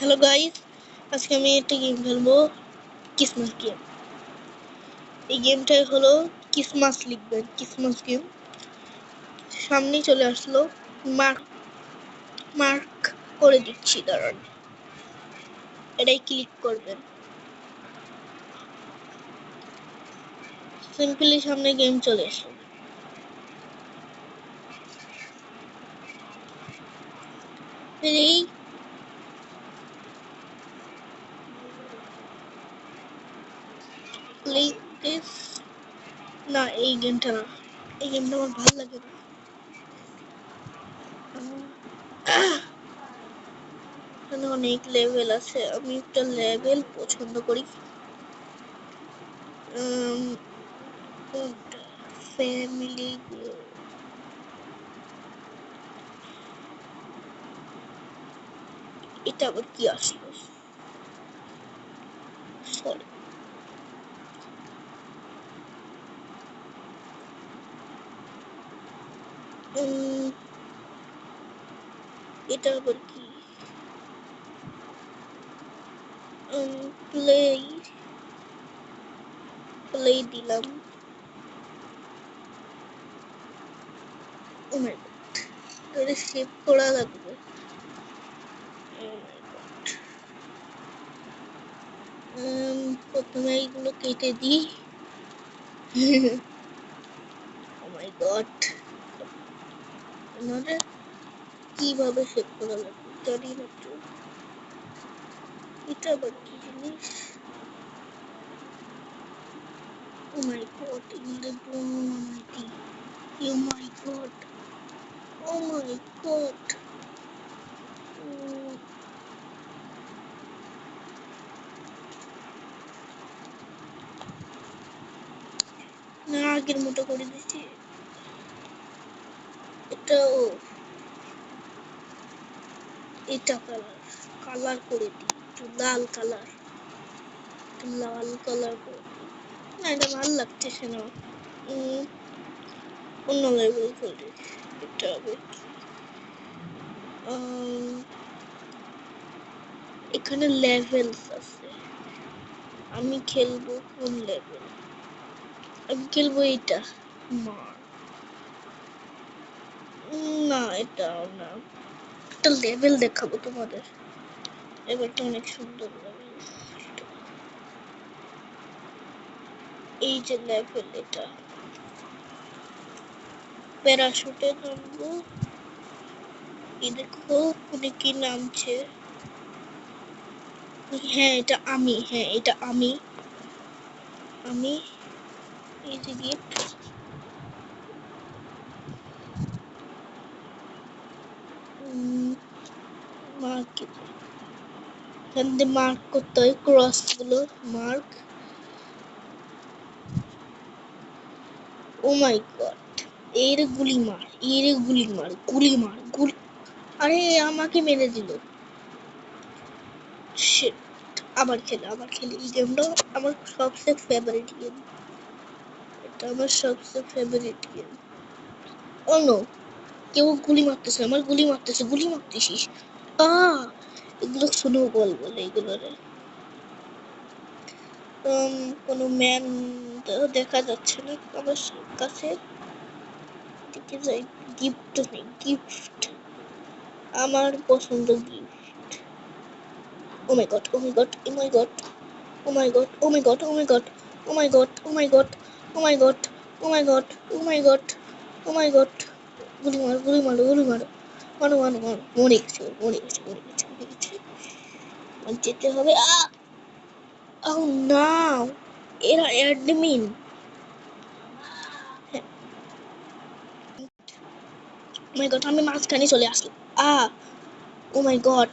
Hello guys, আজকে আমি একটা গেম খেলবো, ক্রিসমাস গেম। এই গেমটাই হলো ক্রিসমাস, লিখবেন ক্রিসমাস গেম। সামনেই চলে আসলো, মার্ক করে দিচ্ছি, দাঁড়ান। এটাই ক্লিক করবেন, সিম্পলি সামনে গেম চলে আসলো। এই ক্লিক দিস। না, এই গেমটা না, এই গেমটা আমার ভালো লাগে না। এখানে অনেক লেভেল আছে, আমি একটা লেভেল পছন্দ করি। ফ্যামিলি, এটা আবার কি আসলো? সরি, এটা আবার কি? প্লে প্লে দিলাম। ও মাই গড, এটা সেভ করা লাগবে। ও মাই গড, প্রথমে এইগুলো কেটে দিই। ও মাই গড, মানে কিভাবে সেভ করা লাগবে জানি না তো। এটা আবার কি জিনিস? ও মাই গড, ইংরেজি বানাইতি। ও মাই গড, ও মাই গড। না, আগের মতো করে দিচ্ছি। এটাও, এটা কালার কালার করে দিই, একটু লাল কালার, লাল কালার করে দিই। না, এটা ভালো লাগতেছে না। অন্য লেভেল করে এটা হবে কি? এখানে লেভেলস আছে, আমি খেলবো কোন লেভেল? আমি খেলবো এটা, মার। না, এটাও না, একটা লেভেল দেখাবো তোমাদের। লেভেলটা অনেক সুন্দর লেভেল। এই যে লেভেল, এটা প্যারাশুটে নামবো। এই দেখো ওখানে কি নামছে। হ্যাঁ, এটা আমি, হ্যাঁ এটা আমি। এই যে গিফট, মার্ক, এখান দিয়ে মার্ক করতে হয়, ক্রস গুলো মার্ক। ও মাই গড, এর গুলি মার, এর গুলি মার, গুলি মার, গুলি। আরে আমাকে মেরে দিল। শিট, আবার খেলি এই গেমটা। আমার সবচেয়ে ফেভারিট গেম, এটা আমার সবচেয়ে ফেভারিট গেম। ও নো, কেউ গুলি মারতেছে, আমার গুলি মারতেছে, গুলি মারতেছিস। এগুলো স্নো বল বলে এগুলোরে। কোনো ম্যান দেখা যাচ্ছে না আমার কাছে। দেখে যাই, গিফট নেই, গিফট আমার পছন্দ, গিফট। ও মাই গড, ও মাই গড, ও মাই গড, ও মাই গড, ও মাই গড, ও মাই গড, ও মাই গড, ও মাই গড, ও মাই গড, ও মাই গড, ও মাই গড, ও মাই গড। গুলি মারো, গুলি মারো, গুলি মারো, মারো মারো মারো। মরে গেছে, মরে গেছে, মরে গেছে, মরে গেছে। যেতে হবে। ও না, এরা অ্যাডমিন। ও মাই গড, আমি মাঝখানে চলে আসলাম। ও মাই গড,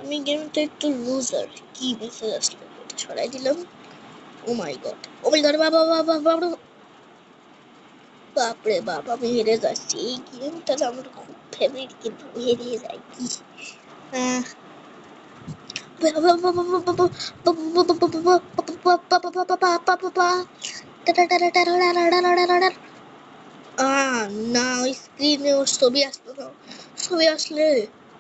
আমি গেমটা একটু লুজার। কি মেসেজ আসলো, এটা সরাই দিলাম। ও মাই গড, ও মাই গড, বাবা বাবা বাবা, বাপরে বাপ, আমি হেরে যাচ্ছি। এই গেমটা আমার খুব ফেভারিট, কিন্তু হেরে যাই কি। না, ওই স্ক্রিনে ওর ছবি আসলো না, ছবি আসলে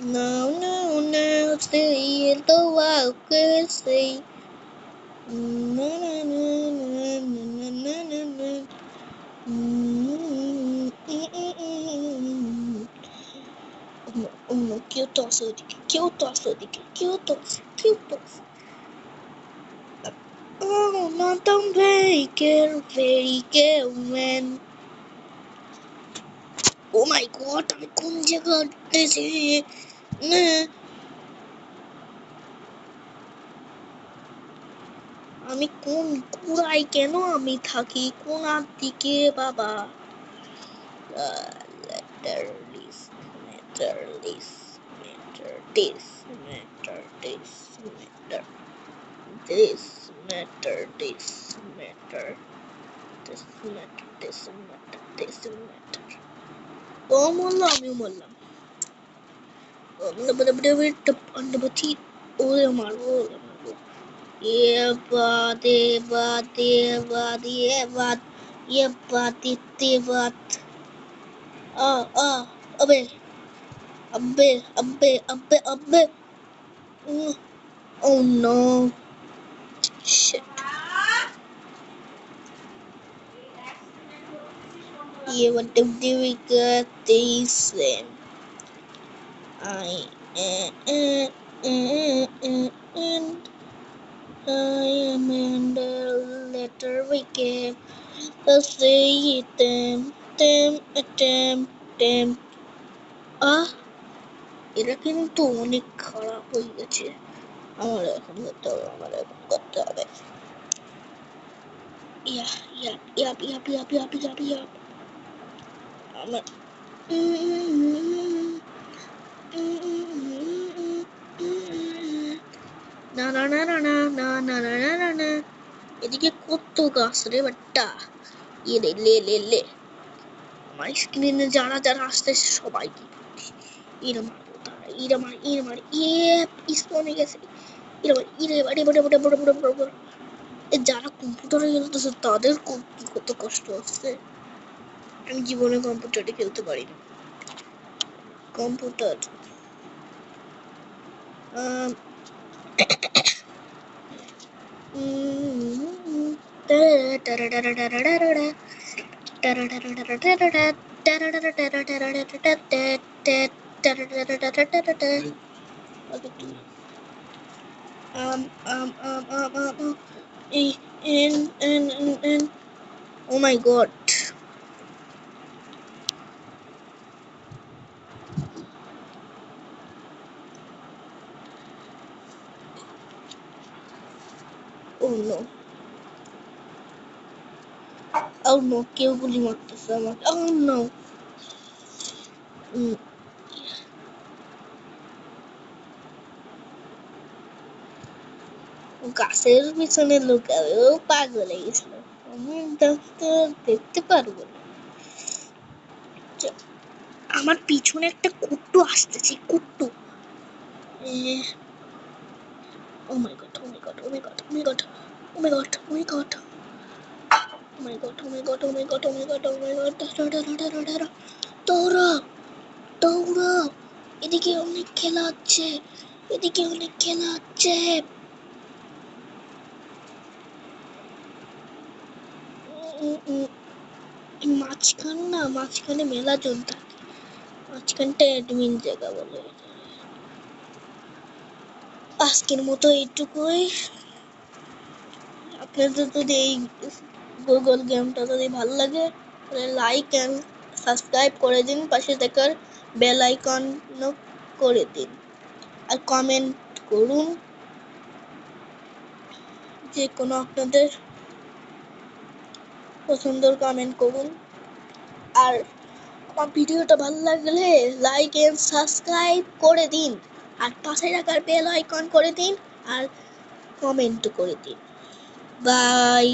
No, no, no, say it the wild could say. No, no, no, no, no, no, no, no. Oh no, que eu tosse, que eu tosse, que eu tosse, que eu tosse. Oh, não tão bem, quero ver e quero ver. Oh my god, আমি কোন জায়গায় উঠতেছি না আমি কোন কুড়াই কেন আমি থাকি কোনার দিকে বাবা letter this matter this matter this matter this matter this matter this matter this matter this matter this matter ও বললাম আমিও বললাম ওরে মারবো ये बात अबे अबे अबे अबे अबे oh no shit yeah what do we got this then and I am in the letter we gave let's say them এরা কিন্তু অনেক খারাপ হয়ে গেছে আমার এখন করতে হবে আমার না না না না না না না না না না না এদিকে কত গাছ রে বাট্টা লে লে লে লে আমার স্ক্রিনে যারা যারা আসতেছে সবাইকে ইরে মারবো তারা ইরে মার স্পনে গেছে ইরে মার ইরে বাড়ি বাড়ি বাড়ি বাড়ি বাড়ি বাড়ি বাড়ি যারা কম্পিউটারে খেলতেছে তাদের কত কষ্ট হচ্ছে আমি জীবনে কম্পিউটারে খেলতে পারি না computer oh my god oh no oh no কেউ গুলি মারতেছে আমাকে oh no গাছের পিছনে লুকাবে ও পাগল হয়ে গেছিল আমি দেখতে পারবো না আমার পিছনে একটা কুট্টু আসতেছে কুট্টু oh my god oh my god oh my god oh my god oh my god oh my god oh my god oh my god oh my god oh my god oh my god দৌড়া দৌড়া এদিকে অনেক খেলা হচ্ছে এদিকে অনেক খেলা হচ্ছে মাঝখানে মেলা জন থাকে মাঝখানটা অ্যাডমিন জায়গা বলে আজকের মতো এইটুকুই আপনাদের যদি এই গুগল গেমটা যদি ভালো লাগে তাহলে লাইক অ্যান্ড সাবস্ক্রাইব করে দিন পাশে থাকার বেল আইকন করে দিন আর কমেন্ট করুন যে কোনো আপনাদের পছন্দের কমেন্ট করুন আর আমার ভিডিওটা ভালো লাগলে লাইক এন্ড সাবস্ক্রাইব করে দিন আর পাশে থাকার বেল আইকন করে দিন আর কমেন্ট করে দিন বাই